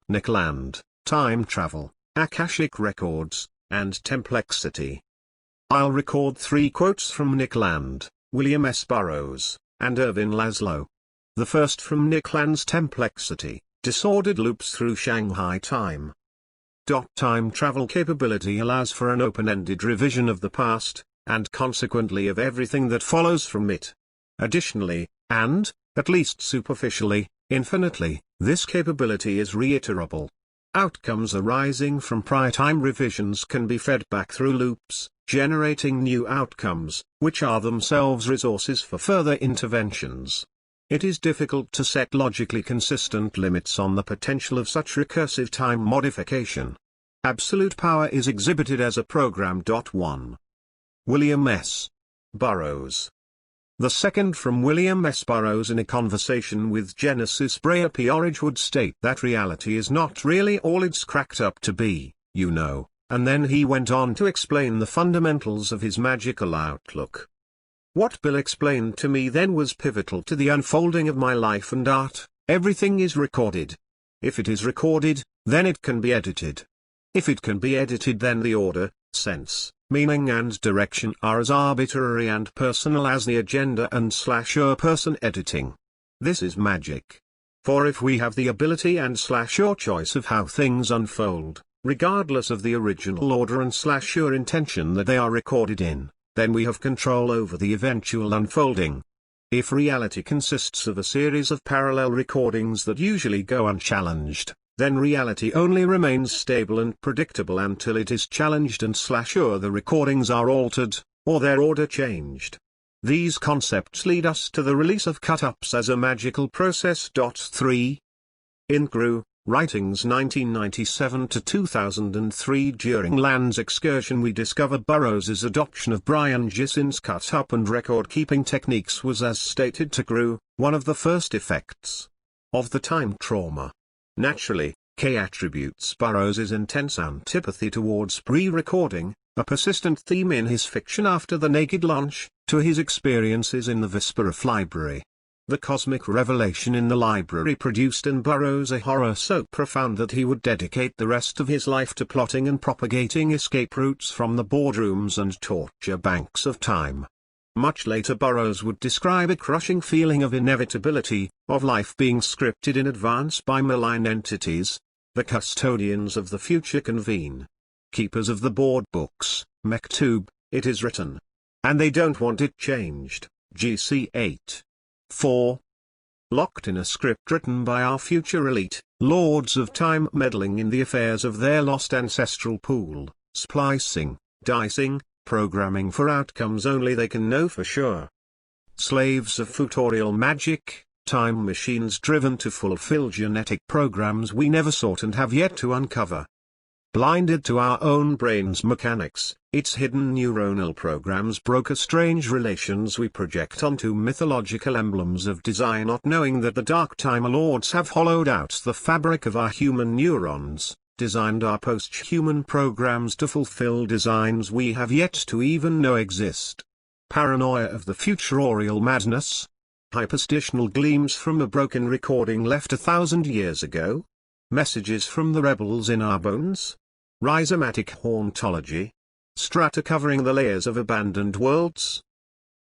Nick Land, Time Travel, Akashic Records, and Templexity. I'll record 3 quotes from Nick Land, William S. Burroughs, and Irvin Laszlo. The first from Nick Land's Templexity, Disordered Loops Through Shanghai Time. Time travel capability allows for an open-ended revision of the past, and consequently of everything that follows from it. Additionally, and, at least superficially, infinitely, this capability is reiterable. Outcomes arising from prior time revisions can be fed back through loops, generating new outcomes, which are themselves resources for further interventions. It is difficult to set logically consistent limits on the potential of such recursive time modification. Absolute power is exhibited as a program. 1. William S. Burroughs. The second from William S. Burroughs. In a conversation with Genesis Breyer Peorage would state that reality is not really all it's cracked up to be, you know, and then he went on to explain the fundamentals of his magical outlook. What Bill explained to me then was pivotal to the unfolding of my life and art. Everything is recorded. If it is recorded, then it can be edited. If it can be edited, then the order, sense, meaning and direction are as arbitrary and personal as the agenda and / person editing. This is magic. For if we have the ability and / choice of how things unfold, regardless of the original order and / intention that they are recorded in, then we have control over the eventual unfolding. If reality consists of a series of parallel recordings that usually go unchallenged, then reality only remains stable and predictable until it is challenged and / the recordings are altered, or their order changed. These concepts lead us to the release of cut-ups as a magical process. 3. In Grew, Writings 1997 to 2003. During Land's excursion we discover Burroughs' adoption of Brian Gissin's cut-up and record-keeping techniques was, as stated to Grew, one of the first effects of the time trauma. Naturally, Kay attributes Burroughs' intense antipathy towards pre-recording, a persistent theme in his fiction after The Naked Lunch, to his experiences in the Visperif Library. The cosmic revelation in the library produced in Burroughs a horror so profound that he would dedicate the rest of his life to plotting and propagating escape routes from the boardrooms and torture banks of time. Much later Burroughs would describe a crushing feeling of inevitability, of life being scripted in advance by malign entities. The custodians of the future convene. Keepers of the board books, Mektub, it is written. And they don't want it changed. GC 8. 4. Locked in a script written by our future elite, lords of time meddling in the affairs of their lost ancestral pool, splicing, dicing, programming for outcomes only they can know for sure. Slaves of futorial magic, time machines driven to fulfill genetic programs we never sought and have yet to uncover. Blinded to our own brain's mechanics, its hidden neuronal programs broker strange relations we project onto mythological emblems of desire, not knowing that the dark time lords have hollowed out the fabric of our human neurons, designed our post-human programs to fulfill designs we have yet to even know exist. Paranoia of the futurorial madness? Hyperstitional gleams from a broken recording left 1,000 years ago? Messages from the rebels in our bones? Rhizomatic hauntology? Strata covering the layers of abandoned worlds?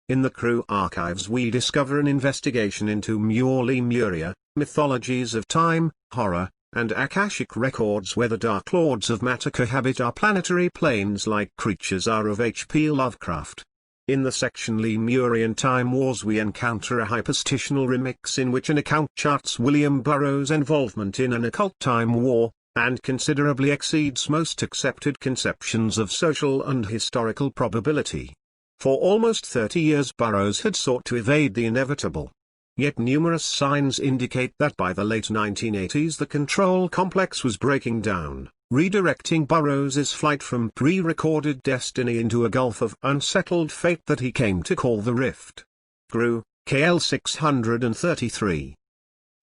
In the Crew archives we discover an investigation into Lemuria, mythologies of time, horror, and Akashic records where the Dark Lords of matter cohabit our planetary planes like creatures are of H.P. Lovecraft. In the section Lemurian Time Wars we encounter a hyperstitional remix in which an account charts William Burroughs' involvement in an occult time war, and considerably exceeds most accepted conceptions of social and historical probability. For almost 30 years Burroughs had sought to evade the inevitable. Yet numerous signs indicate that by the late 1980s the control complex was breaking down, redirecting Burroughs' flight from pre-recorded destiny into a gulf of unsettled fate that he came to call the Rift. Grew, KL 633.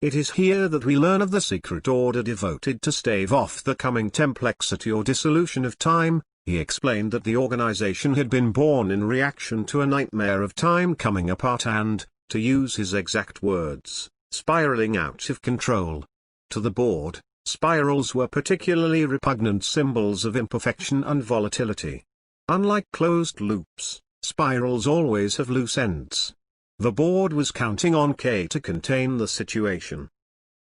It is here that we learn of the secret order devoted to stave off the coming templexity or dissolution of time. He explained that the organization had been born in reaction to a nightmare of time coming apart and, to use his exact words, spiraling out of control. To the board, Spirals were particularly repugnant symbols of imperfection and volatility. Unlike closed loops, spirals always have loose ends. The board was counting on K to contain the situation.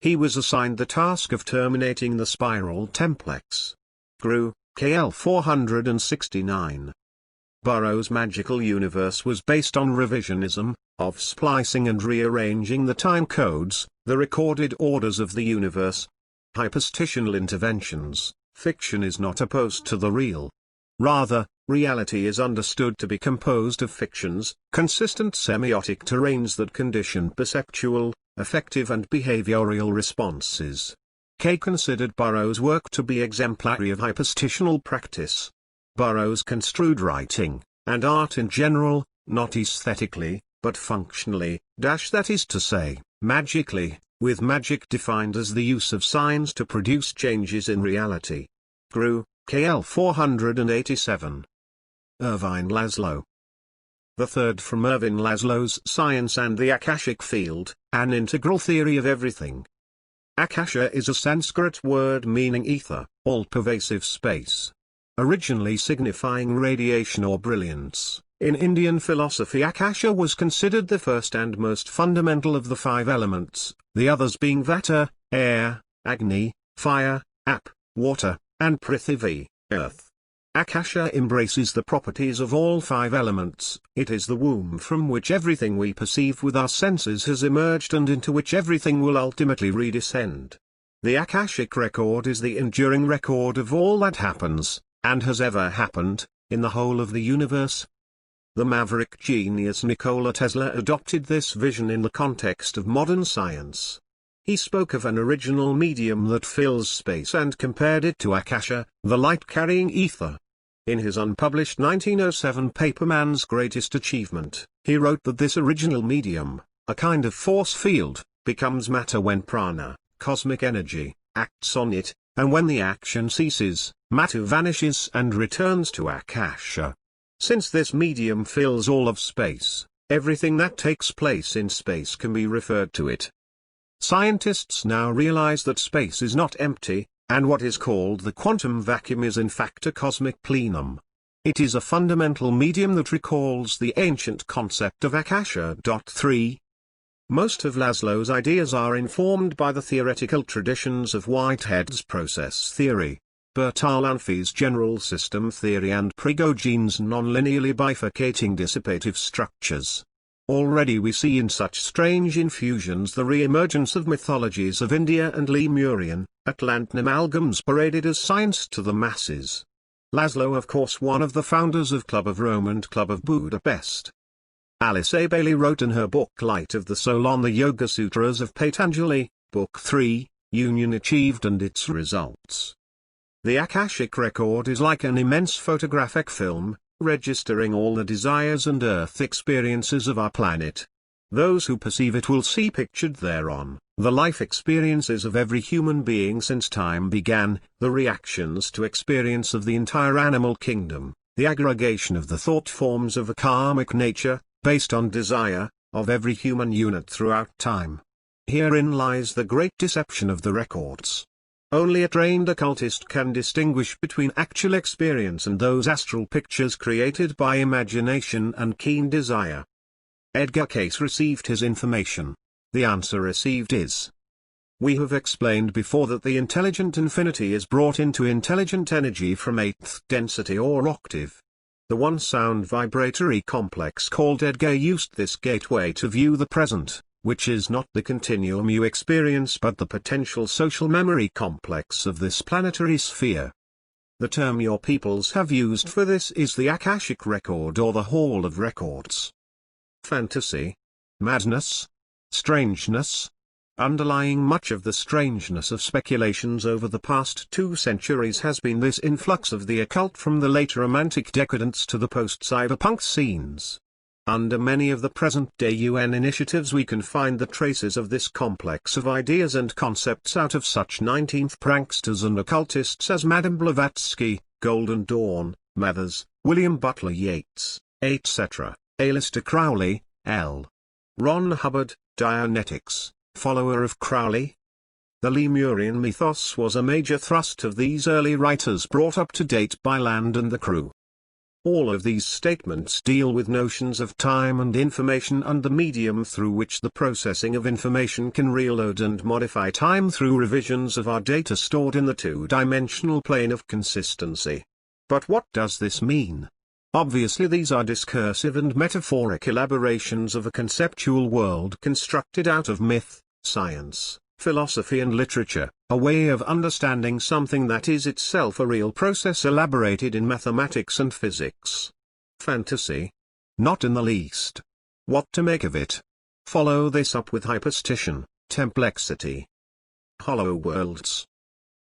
He was assigned the task of terminating the spiral templex. GRU, KL 469. Burroughs' magical universe was based on revisionism, of splicing and rearranging the time codes, the recorded orders of the universe. Hyperstitional interventions. Fiction is not opposed to the real. Rather, reality is understood to be composed of fictions, consistent semiotic terrains that condition perceptual, affective and behavioral responses. Kay considered Burroughs' work to be exemplary of hyperstitional practice. Burroughs construed writing, and art in general, not aesthetically, but functionally, that is to say, magically, with magic defined as the use of signs to produce changes in reality. GRU, KL 487. Irving Laszlo. The third from Irving Laszlo's Science and the Akashic Field, an integral theory of everything. Akasha is a Sanskrit word meaning ether, all-pervasive space. Originally signifying radiation or brilliance, in Indian philosophy Akasha was considered the first and most fundamental of the five elements, the others being Vata, air, Agni, fire, Ap, water, and Prithvi, earth. Akasha embraces the properties of all five elements. It is the womb from which everything we perceive with our senses has emerged and into which everything will ultimately redescend. The Akashic record is the enduring record of all that happens, and has ever happened, in the whole of the universe. The maverick genius Nikola Tesla adopted this vision in the context of modern science. He spoke of an original medium that fills space and compared it to Akasha, the light-carrying ether. In his unpublished 1907 paper Man's Greatest Achievement, he wrote that this original medium, a kind of force field, becomes matter when prana, cosmic energy, acts on it, and when the action ceases, matter vanishes and returns to Akasha. Since this medium fills all of space, everything that takes place in space can be referred to it. Scientists now realize that space is not empty, and what is called the quantum vacuum is in fact a cosmic plenum. It is a fundamental medium that recalls the ancient concept of Akasha. 3. Most of Laszlo's ideas are informed by the theoretical traditions of Whitehead's process theory, Bertalanffy's general system theory and Prigogine's non-linearly bifurcating dissipative structures. Already we see in such strange infusions the re-emergence of mythologies of India and Lemurian, Atlantean amalgams paraded as science to the masses. Laszlo, of course, one of the founders of Club of Rome and Club of Budapest. Alice A. Bailey wrote in her book Light of the Soul on the Yoga Sutras of Patanjali, Book 3, Union Achieved and Its Results. The Akashic record is like an immense photographic film, registering all the desires and earth experiences of our planet. Those who perceive it will see pictured thereon, the life experiences of every human being since time began, the reactions to experience of the entire animal kingdom, the aggregation of the thought forms of a karmic nature, based on desire, of every human unit throughout time. Herein lies the great deception of the records. Only a trained occultist can distinguish between actual experience and those astral pictures created by imagination and keen desire. Edgar Cayce received his information. The answer received is: we have explained before that the intelligent infinity is brought into intelligent energy from 8th density or octave. The one-sound vibratory complex called Edgar used this gateway to view the present, which is not the continuum you experience but the potential social memory complex of this planetary sphere. The term your peoples have used for this is the Akashic record or the Hall of Records. Fantasy? Madness? Strangeness? Underlying much of the strangeness of speculations over the past 2 centuries has been this influx of the occult from the late Romantic decadence to the post-cyberpunk scenes. Under many of the present-day UN initiatives we can find the traces of this complex of ideas and concepts out of such 19th pranksters and occultists as Madame Blavatsky, Golden Dawn, Mathers, William Butler Yeats, etc., Aleister Crowley, L. Ron Hubbard, Dianetics, follower of Crowley. The Lemurian mythos was a major thrust of these early writers brought up to date by Land and the crew. All of these statements deal with notions of time and information and the medium through which the processing of information can reload and modify time through revisions of our data stored in the two-dimensional plane of consistency. But what does this mean? Obviously these are discursive and metaphoric elaborations of a conceptual world constructed out of myth, science, philosophy and literature, a way of understanding something that is itself a real process elaborated in mathematics and physics. Fantasy? Not in the least. What to make of it? Follow this up with hyperstition, templexity. Hollow worlds.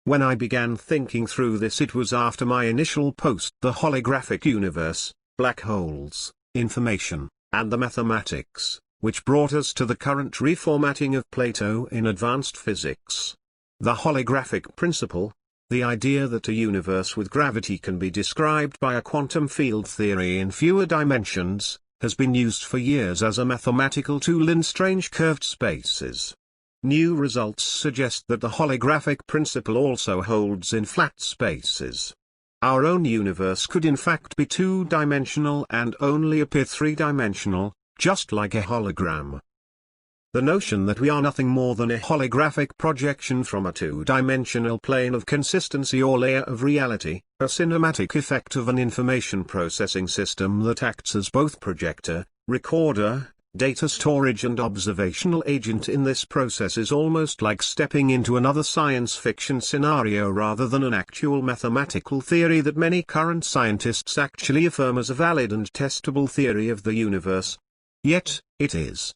When I began thinking through this, it was after my initial post, The Holographic Universe, Black Holes, Information, and the Mathematics, which brought us to the current reformatting of Plato in advanced physics. The holographic principle, the idea that a universe with gravity can be described by a quantum field theory in fewer dimensions, has been used for years as a mathematical tool in strange curved spaces. New results suggest that the holographic principle also holds in flat spaces. Our own universe could in fact be two-dimensional and only appear three-dimensional, just like a hologram. The notion that we are nothing more than a holographic projection from a two-dimensional plane of consistency or layer of reality, a cinematic effect of an information processing system that acts as both projector, recorder, data storage and observational agent in this process, is almost like stepping into another science fiction scenario rather than an actual mathematical theory that many current scientists actually affirm as a valid and testable theory of the universe. Yet, it is.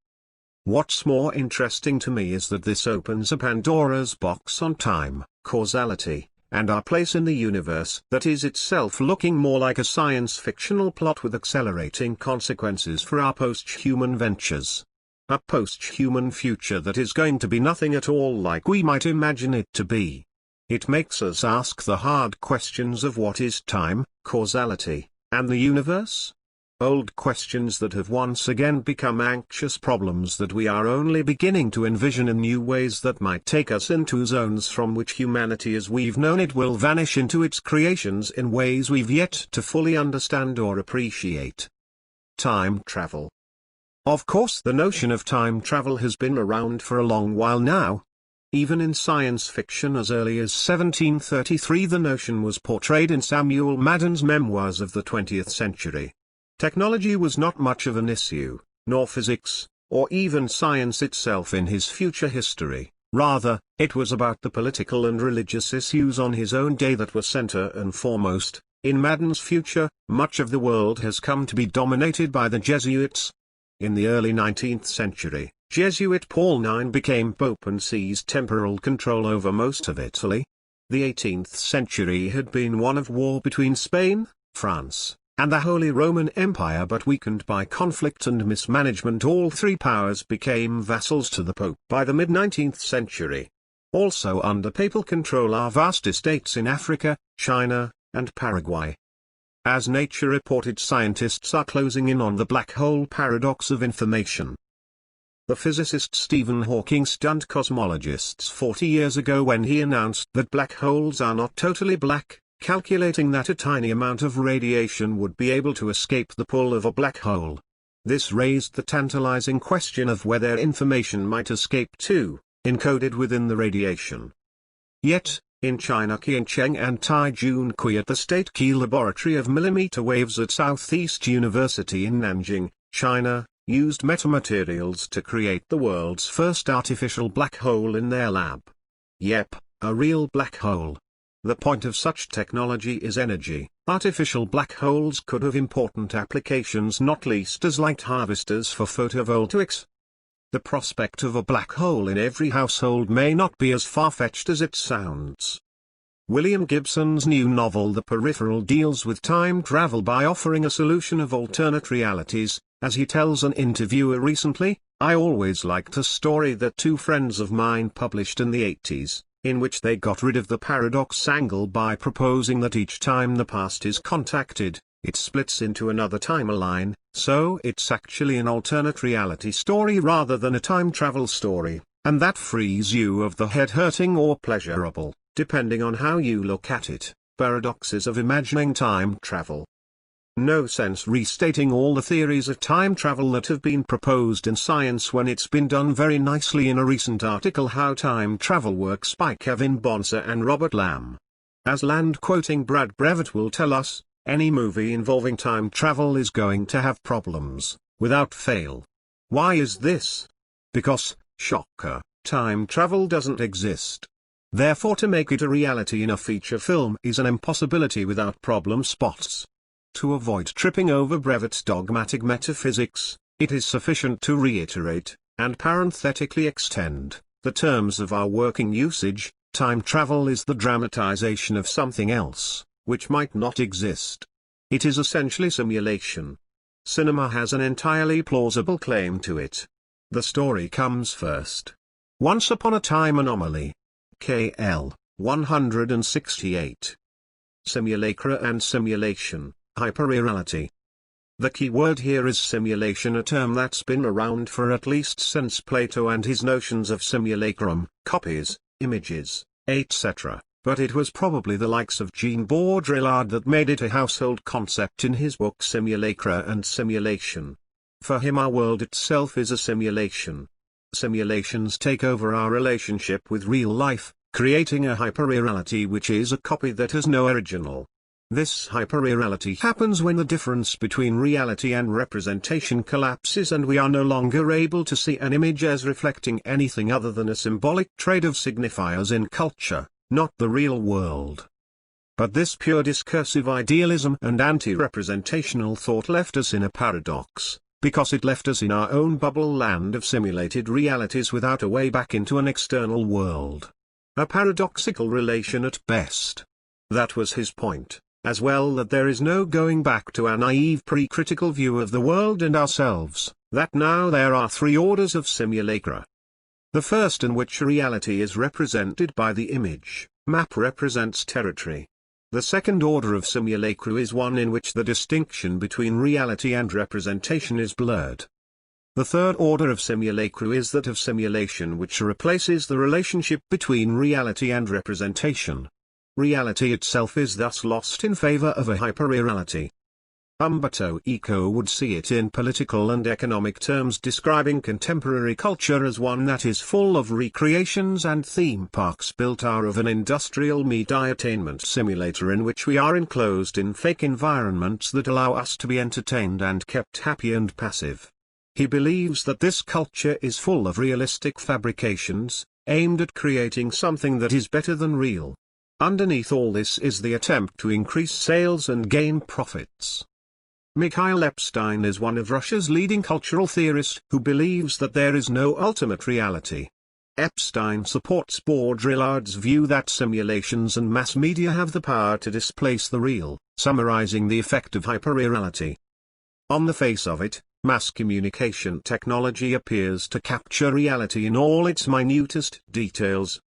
What's more interesting to me is that this opens a Pandora's box on time, causality, and our place in the universe that is itself looking more like a science fictional plot with accelerating consequences for our post-human ventures. A post-human future that is going to be nothing at all like we might imagine it to be. It makes us ask the hard questions of what is time, causality, and the universe? Old questions that have once again become anxious problems that we are only beginning to envision in new ways that might take us into zones from which humanity as we've known it will vanish into its creations in ways we've yet to fully understand or appreciate. Time travel. Of course, the notion of time travel has been around for a long while now. Even in science fiction as early as 1733 the notion was portrayed in Samuel Madden's Memoirs of the 20th Century. Technology was not much of an issue, nor physics, or even science itself in his future history. Rather, it was about the political and religious issues on his own day that were center and foremost. In Madden's future, much of the world has come to be dominated by the Jesuits. In the early 19th century, Jesuit Paul IX became pope and seized temporal control over most of Italy. The 18th century had been one of war between Spain, France, and the Holy Roman Empire, but weakened by conflict and mismanagement, all three powers became vassals to the Pope by the mid-19th century. Also under papal control are vast estates in Africa, China, and Paraguay. As Nature reported, scientists are closing in on the black hole paradox of information. The physicist Stephen Hawking stunned cosmologists 40 years ago when he announced that black holes are not totally black, calculating that a tiny amount of radiation would be able to escape the pull of a black hole. This raised the tantalizing question of whether information might escape too, encoded within the radiation. Yet, in China, Qian Cheng and Tai Jun Kui at the State Key Laboratory of Millimeter Waves at Southeast University in Nanjing, China, used metamaterials to create the world's first artificial black hole in their lab. Yep, a real black hole. The point of such technology is energy. Artificial black holes could have important applications, not least as light harvesters for photovoltaics. The prospect of a black hole in every household may not be as far-fetched as it sounds. William Gibson's new novel The Peripheral deals with time travel by offering a solution of alternate realities. As he tells an interviewer recently, "I always liked a story that two friends of mine published in the 80s. In which they got rid of the paradox angle by proposing that each time the past is contacted, it splits into another timeline, so it's actually an alternate reality story rather than a time travel story. And that frees you of the head-hurting or pleasurable, depending on how you look at it, paradoxes of imagining time travel. No sense restating all the theories of time travel that have been proposed in science when it's been done very nicely in a recent article How Time Travel Works by Kevin Bonser and Robert Lamb. As Land quoting Brad Brevet will tell us, any movie involving time travel is going to have problems, without fail. Why is this? Because, shocker, time travel doesn't exist. Therefore to make it a reality in a feature film is an impossibility without problem spots. To avoid tripping over Brevet's dogmatic metaphysics, it is sufficient to reiterate, and parenthetically extend, the terms of our working usage. Time travel is the dramatization of something else, which might not exist. It is essentially simulation. Cinema has an entirely plausible claim to it. The story comes first. Once Upon a Time Anomaly. KL 168. Simulacra and simulation. Hyperreality. The key word here is simulation, a term that's been around for at least since Plato and his notions of simulacrum, copies, images, etc., but it was probably the likes of Jean Baudrillard that made it a household concept in his book Simulacra and Simulation. For him our world itself is a simulation. Simulations take over our relationship with real life, creating a hyperreality which is a copy that has no original. This hyperreality happens when the difference between reality and representation collapses and we are no longer able to see an image as reflecting anything other than a symbolic trade of signifiers in culture, not the real world. But this pure discursive idealism and anti-representational thought left us in a paradox, because it left us in our own bubble land of simulated realities without a way back into an external world. A paradoxical relation at best. That was his point. As well, that there is no going back to a naive pre-critical view of the world and ourselves, that now there are three orders of simulacra. The first, in which reality is represented by the image, map represents territory. The second order of simulacra is one in which the distinction between reality and representation is blurred. The third order of simulacra is that of simulation, which replaces the relationship between reality and representation. Reality itself is thus lost in favor of a hyperreality. Umberto Eco would see it in political and economic terms, describing contemporary culture as one that is full of recreations and theme parks built out of an industrial mediatainment simulator in which we are enclosed in fake environments that allow us to be entertained and kept happy and passive. He believes that this culture is full of realistic fabrications, aimed at creating something that is better than real. Underneath all this is the attempt to increase sales and gain profits. Mikhail Epstein is one of Russia's leading cultural theorists who believes that there is no ultimate reality. Epstein supports Baudrillard's view that simulations and mass media have the power to displace the real, summarizing the effect of hyperreality. On the face of it, mass communication technology appears to capture reality in all its minutest details.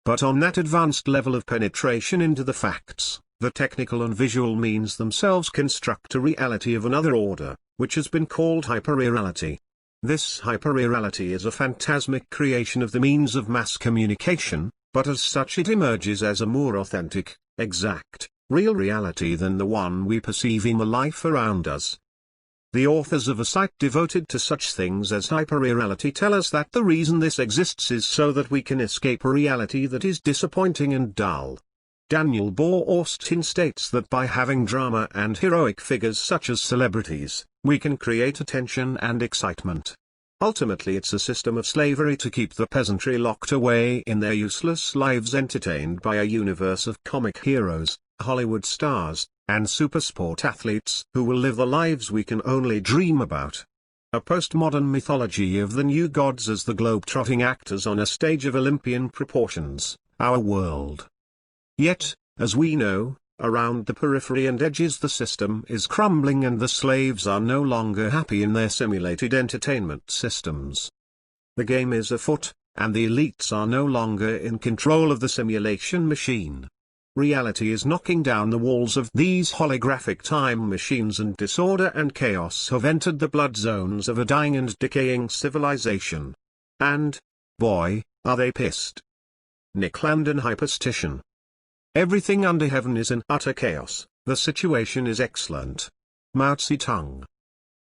But on that advanced level of penetration into the facts, the technical and visual means themselves construct a reality of another order, which has been called hyperreality. This hyperreality is a phantasmic creation of the means of mass communication, but as such it emerges as a more authentic, exact, real reality than the one we perceive in the life around us. The authors of a site devoted to such things as hyperreality tell us that the reason this exists is so that we can escape a reality that is disappointing and dull. Daniel Boorstin states that by having drama and heroic figures such as celebrities, we can create attention and excitement. Ultimately it's a system of slavery to keep the peasantry locked away in their useless lives, entertained by a universe of comic heroes, Hollywood stars, and supersport athletes who will live the lives we can only dream about. A postmodern mythology of the new gods as the globe-trotting actors on a stage of Olympian proportions, our world. Yet, as we know, around the periphery and edges the system is crumbling and the slaves are no longer happy in their simulated entertainment systems. The game is afoot, and the elites are no longer in control of the simulation machine. Reality is knocking down the walls of these holographic time machines, and disorder and chaos have entered the blood zones of a dying and decaying civilization. And, Boy, are they pissed. Nick Land and Hyperstition. Everything under heaven is in utter chaos, the situation is excellent. Mao Zedong.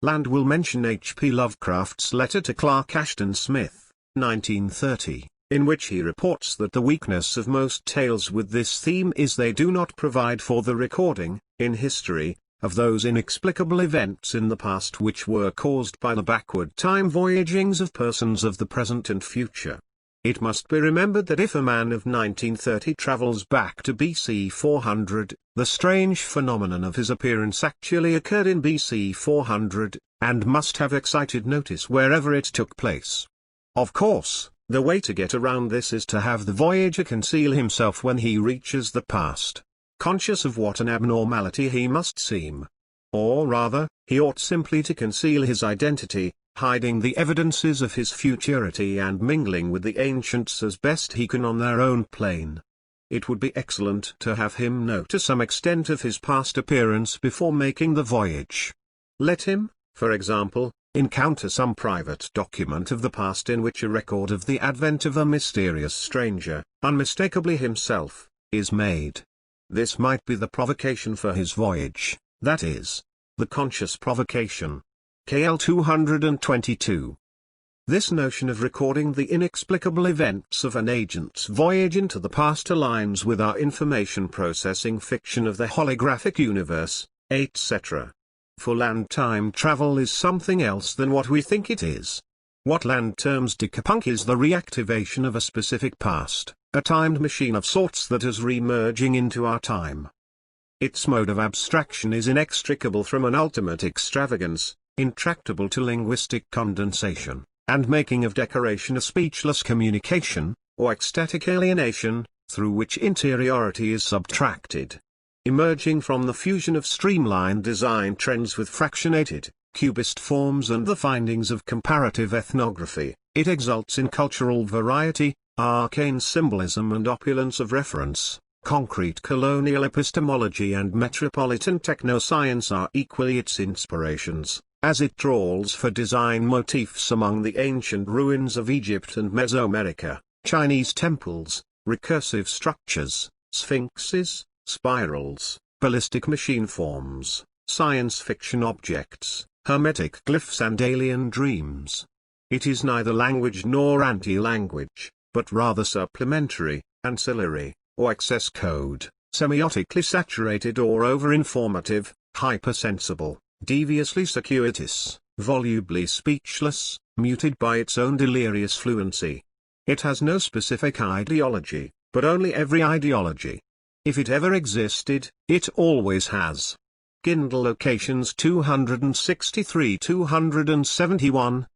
Land will mention H.P. Lovecraft's letter to Clark Ashton Smith, 1930, in which he reports that the weakness of most tales with this theme is they do not provide for the recording, in history, of those inexplicable events in the past which were caused by the backward time voyagings of persons of the present and future. It must be remembered that if a man of 1930 travels back to BC 400, the strange phenomenon of his appearance actually occurred in BC 400, and must have excited notice wherever it took place. Of course, the way to get around this is to have the voyager conceal himself when he reaches the past, conscious of what an abnormality he must seem. Or rather, he ought simply to conceal his identity, hiding the evidences of his futurity and mingling with the ancients as best he can on their own plane. It would be excellent to have him know to some extent of his past appearance before making the voyage. Let him, for example, encounter some private document of the past in which a record of the advent of a mysterious stranger, unmistakably himself, is made. This might be the provocation for his voyage, that is, the conscious provocation. KL 222. This notion of recording the inexplicable events of an agent's voyage into the past aligns with our information processing fiction of the holographic universe, etc. For Land, time travel is something else than what we think it is. What Land terms decapunk is the reactivation of a specific past, a timed machine of sorts that is re-merging into our time. Its mode of abstraction is inextricable from an ultimate extravagance, intractable to linguistic condensation, and making of decoration a speechless communication, or ecstatic alienation, through which interiority is subtracted. Emerging from the fusion of streamlined design trends with fractionated, cubist forms and the findings of comparative ethnography, it exults in cultural variety, arcane symbolism and opulence of reference. Concrete colonial epistemology and metropolitan technoscience are equally its inspirations, as it trawls for design motifs among the ancient ruins of Egypt and Mesoamerica, Chinese temples, recursive structures, sphinxes, spirals, ballistic machine forms, science fiction objects, hermetic glyphs and alien dreams. It is neither language nor anti-language, but rather supplementary, ancillary, or excess code, semiotically saturated or over-informative, hypersensible, deviously circuitous, volubly speechless, muted by its own delirious fluency. It has no specific ideology, but only every ideology. If it ever existed, it always has. Gindel Locations 263-271.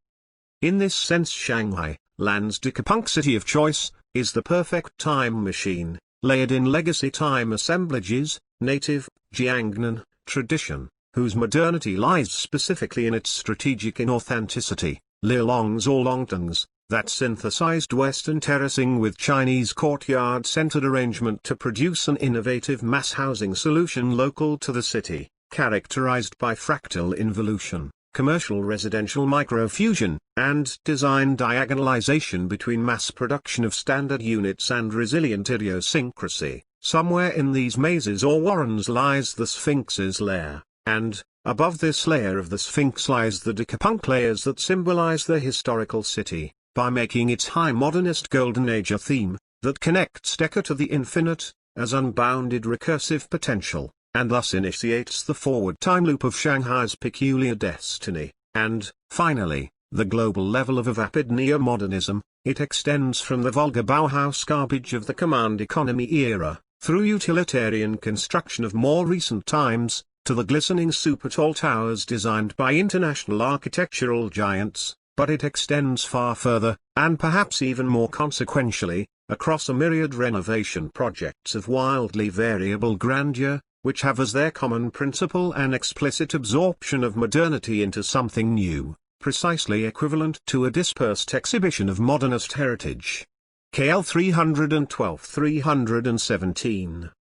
In this sense Shanghai, Land's decapunk city of choice, is the perfect time machine, layered in legacy time assemblages, native, Jiangnan, tradition, whose modernity lies specifically in its strategic inauthenticity, Lilongs or Longtongs, that synthesized Western terracing with Chinese courtyard-centered arrangement to produce an innovative mass housing solution local to the city, characterized by fractal involution, commercial residential microfusion, and design diagonalization between mass production of standard units and resilient idiosyncrasy. Somewhere in these mazes or warrens lies the Sphinx's lair, and, above this layer of the Sphinx lies the decapunk layers that symbolize the historical city, by making its high modernist golden age a theme, that connects Decca to the infinite, as unbounded recursive potential, and thus initiates the forward time loop of Shanghai's peculiar destiny, and, finally, the global level of a vapid neo-modernism. It extends from the vulgar Bauhaus garbage of the command economy era, through utilitarian construction of more recent times, to the glistening super-tall towers designed by international architectural giants, but it extends far further, and perhaps even more consequentially, across a myriad renovation projects of wildly variable grandeur, which have as their common principle an explicit absorption of modernity into something new, precisely equivalent to a dispersed exhibition of modernist heritage. KL 312-317.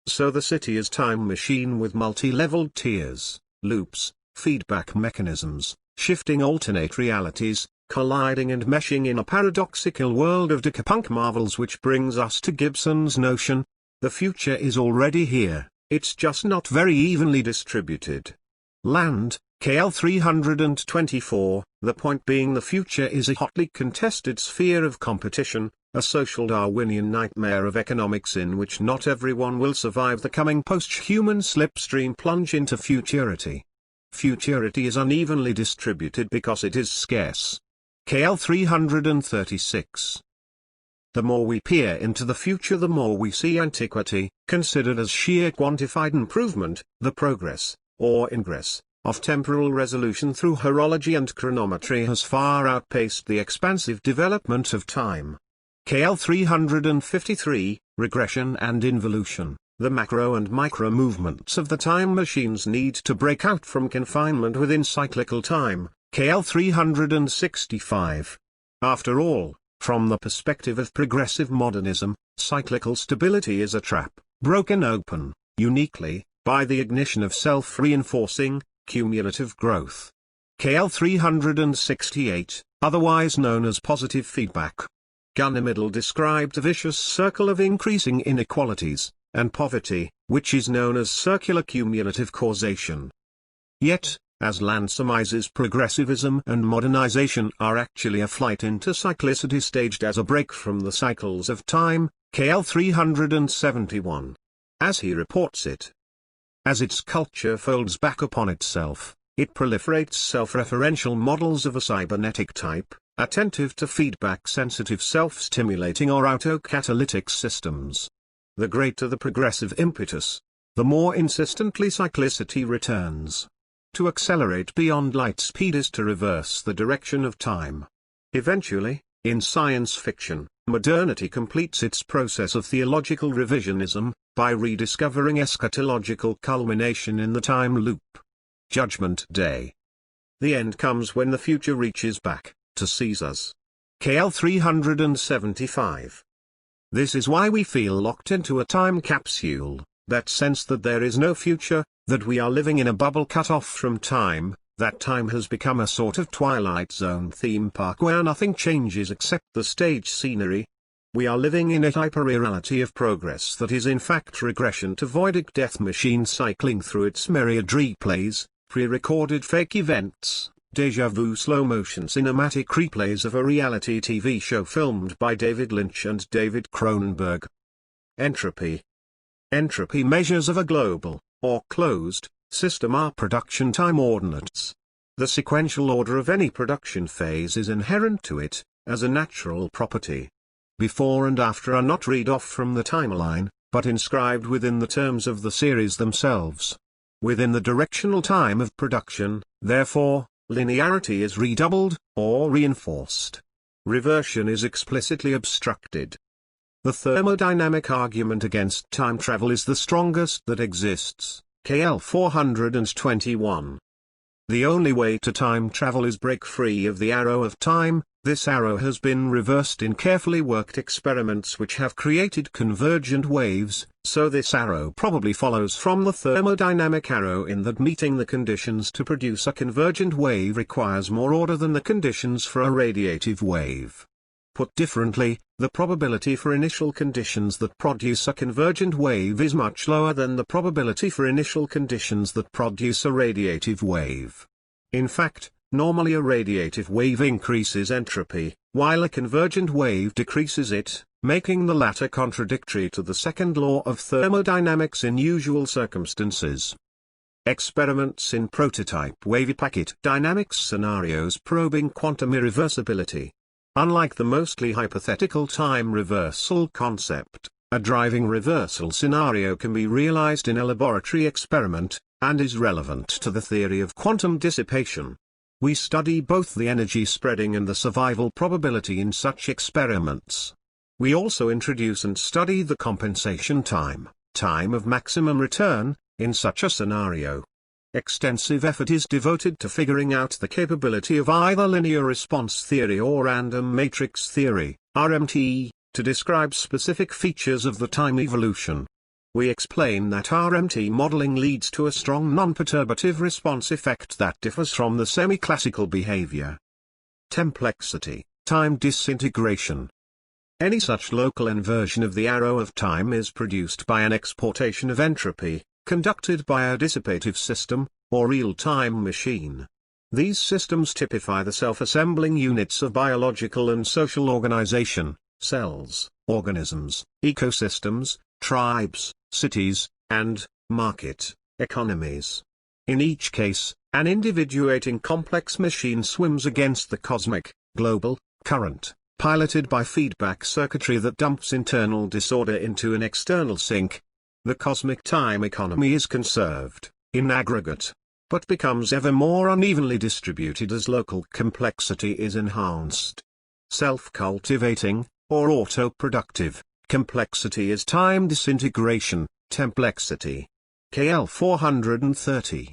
So the city is time machine with multi-leveled tiers, loops, feedback mechanisms, shifting alternate realities, colliding and meshing in a paradoxical world of decapunk marvels, which brings us to Gibson's notion: the future is already here, it's just not very evenly distributed. Land, KL 324, the point being the future is a hotly contested sphere of competition, a social Darwinian nightmare of economics in which not everyone will survive the coming post-human slipstream plunge into futurity. Futurity is unevenly distributed because it is scarce. KL 336. The more we peer into the future, the more we see antiquity, considered as sheer quantified improvement, the progress, or ingress, of temporal resolution through horology and chronometry has far outpaced the expansive development of time. KL 353, Regression and Involution. The macro and micro movements of the time machines need to break out from confinement within cyclical time. KL 365. After all, from the perspective of progressive modernism, cyclical stability is a trap, broken open, uniquely, by the ignition of self-reinforcing, cumulative growth. KL 368, otherwise known as positive feedback. Gunnimiddle described a vicious circle of increasing inequalities and poverty, which is known as circular cumulative causation. Yet, as Land surmises, progressivism and modernization are actually a flight into cyclicity staged as a break from the cycles of time. KL 371. As he reports it, as its culture folds back upon itself, it proliferates self-referential models of a cybernetic type, attentive to feedback-sensitive self-stimulating or autocatalytic systems. The greater the progressive impetus, the more insistently cyclicity returns. To accelerate beyond light speed is to reverse the direction of time. Eventually, in science fiction, modernity completes its process of theological revisionism, by rediscovering eschatological culmination in the time loop. Judgment Day. The end comes when the future reaches back, to seize us. KL 375. This is why we feel locked into a time capsule, that sense that there is no future, that we are living in a bubble cut off from time, that time has become a sort of Twilight Zone theme park where nothing changes except the stage scenery. We are living in a hyperreality of progress that is in fact regression to voidic death machine cycling through its myriad replays, pre-recorded fake events, déjà vu slow-motion cinematic replays of a reality TV show filmed by David Lynch and David Cronenberg. Entropy. Entropy measures of a global, or closed, system are production time ordinates. The sequential order of any production phase is inherent to it, as a natural property. Before and after are not read off from the timeline, but inscribed within the terms of the series themselves. Within the directional time of production, therefore, linearity is redoubled, or reinforced. Reversion is explicitly obstructed. The thermodynamic argument against time travel is the strongest that exists. KL 421. The only way to time travel is break free of the arrow of time. This arrow has been reversed in carefully worked experiments which have created convergent waves, so this arrow probably follows from the thermodynamic arrow in that meeting the conditions to produce a convergent wave requires more order than the conditions for a radiative wave. Put differently, the probability for initial conditions that produce a convergent wave is much lower than the probability for initial conditions that produce a radiative wave. In fact, normally a radiative wave increases entropy, while a convergent wave decreases it, making the latter contradictory to the second law of thermodynamics in usual circumstances. Experiments in prototype wavy packet dynamics scenarios probing quantum irreversibility. Unlike the mostly hypothetical time reversal concept, a driving reversal scenario can be realized in a laboratory experiment, and is relevant to the theory of quantum dissipation. We study both the energy spreading and the survival probability in such experiments. We also introduce and study the compensation time of maximum return, in such a scenario. Extensive effort is devoted to figuring out the capability of either linear response theory or random matrix theory, RMT, to describe specific features of the time evolution. We explain that RMT modeling leads to a strong non-perturbative response effect that differs from the semi-classical behavior. Templexity, time disintegration. Any such local inversion of the arrow of time is produced by an exportation of entropy, conducted by a dissipative system, or real-time machine. These systems typify the self-assembling units of biological and social organization: cells, organisms, ecosystems, tribes, cities, and market economies. In each case, an individuating complex machine swims against the cosmic, global, current, piloted by feedback circuitry that dumps internal disorder into an external sink. The cosmic time economy is conserved, in aggregate, but becomes ever more unevenly distributed as local complexity is enhanced. Self-cultivating, or auto-productive, complexity is time disintegration, templexity. KL 430.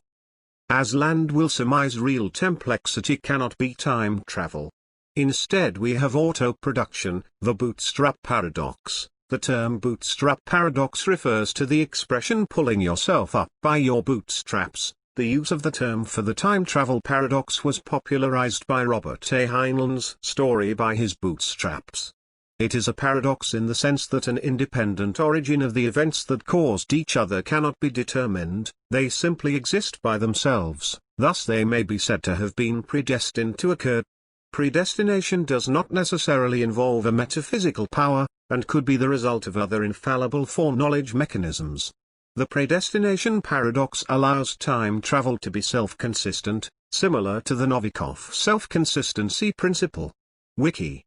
As Land will surmise, real templexity cannot be time travel. Instead we have auto-production, the Bootstrap paradox. The term Bootstrap paradox refers to the expression pulling yourself up by your bootstraps. The use of the term for the time travel paradox was popularized by Robert A. Heinlein's story by his bootstraps. It is a paradox in the sense that an independent origin of the events that caused each other cannot be determined, they simply exist by themselves, thus they may be said to have been predestined to occur. Predestination does not necessarily involve a metaphysical power, and could be the result of other infallible foreknowledge mechanisms. The predestination paradox allows time travel to be self-consistent, similar to the Novikov self-consistency principle. Wiki.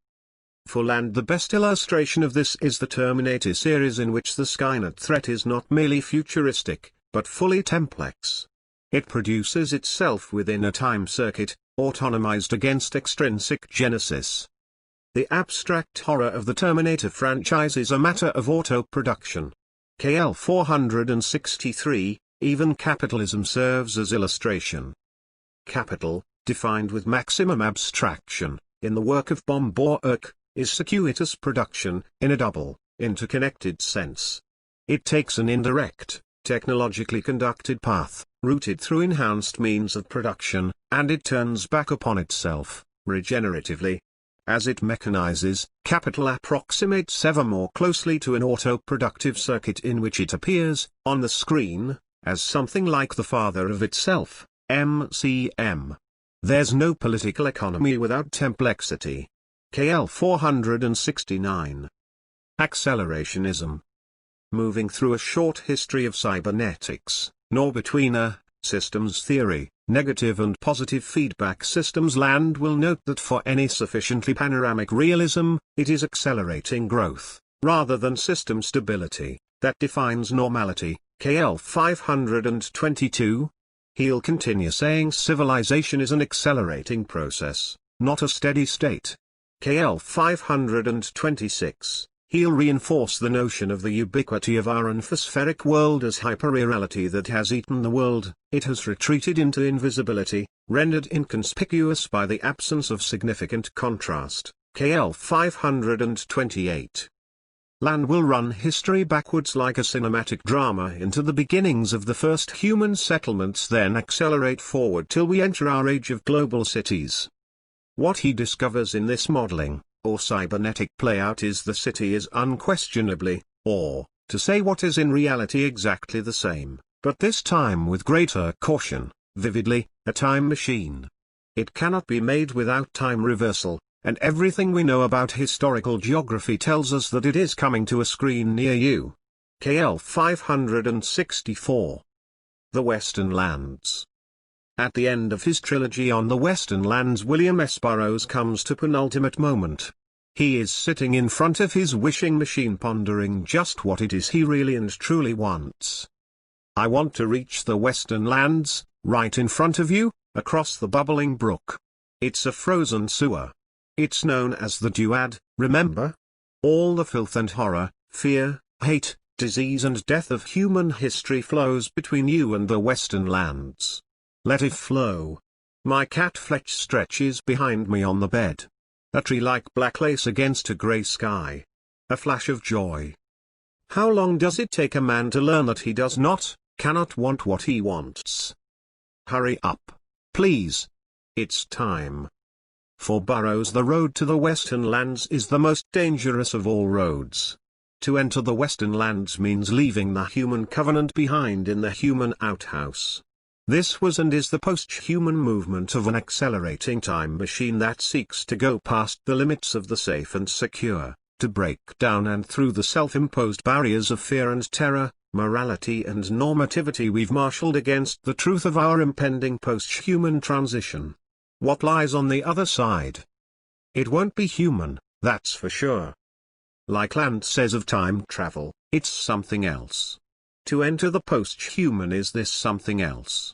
For Land, the best illustration of this is the Terminator series, in which the Skynet threat is not merely futuristic, but fully templex. It produces itself within a time circuit, autonomized against extrinsic genesis. The abstract horror of the Terminator franchise is a matter of auto-production. KL 463, even capitalism serves as illustration. Capital, defined with maximum abstraction, in the work of Bourroughs, is circuitous production, in a double, interconnected sense. It takes an indirect, technologically conducted path, routed through enhanced means of production, and it turns back upon itself, regeneratively. As it mechanizes, capital approximates ever more closely to an auto-productive circuit in which it appears, on the screen, as something like the father of itself, MCM. There's no political economy without templexity. KL 469. Accelerationism. Moving through a short history of cybernetics, nor between systems theory, negative and positive feedback systems, Land will note that for any sufficiently panoramic realism, it is accelerating growth, rather than system stability, that defines normality. KL 522. He'll continue saying civilization is an accelerating process, not a steady state. KL 526. He'll reinforce the notion of the ubiquity of our amphispheric world as hyperreality that has eaten the world. It has retreated into invisibility, rendered inconspicuous by the absence of significant contrast. KL 528. Land will run history backwards like a cinematic drama into the beginnings of the first human settlements, then accelerate forward till we enter our age of global cities. What he discovers in this modeling, or cybernetic playout, is the city is unquestionably, or, to say what is in reality, exactly the same, but this time with greater caution, vividly, a time machine. It cannot be made without time reversal, and everything we know about historical geography tells us that it is coming to a screen near you. KL 564. The Western Lands. At the end of his trilogy on the Western Lands, William S. Burroughs comes to penultimate moment. He is sitting in front of his wishing machine pondering just what it is he really and truly wants. I want to reach the Western Lands, right in front of you, across the bubbling brook. It's a frozen sewer. It's known as the duad, remember? All the filth and horror, fear, hate, disease and death of human history flows between you and the Western Lands. Let it flow. My cat Fletch stretches behind me on the bed. A tree like black lace against a grey sky. A flash of joy. How long does it take a man to learn that he does not, cannot want what he wants? Hurry up, please. It's time. For Burroughs, the road to the Western lands is the most dangerous of all roads. To enter the Western lands means leaving the human covenant behind in the human outhouse. This was and is the post-human movement of an accelerating time machine that seeks to go past the limits of the safe and secure, to break down and through the self-imposed barriers of fear and terror, morality and normativity we've marshaled against the truth of our impending post-human transition. What lies on the other side? It won't be human, that's for sure. Like Land says of time travel, it's something else. To enter the post-human is this something else.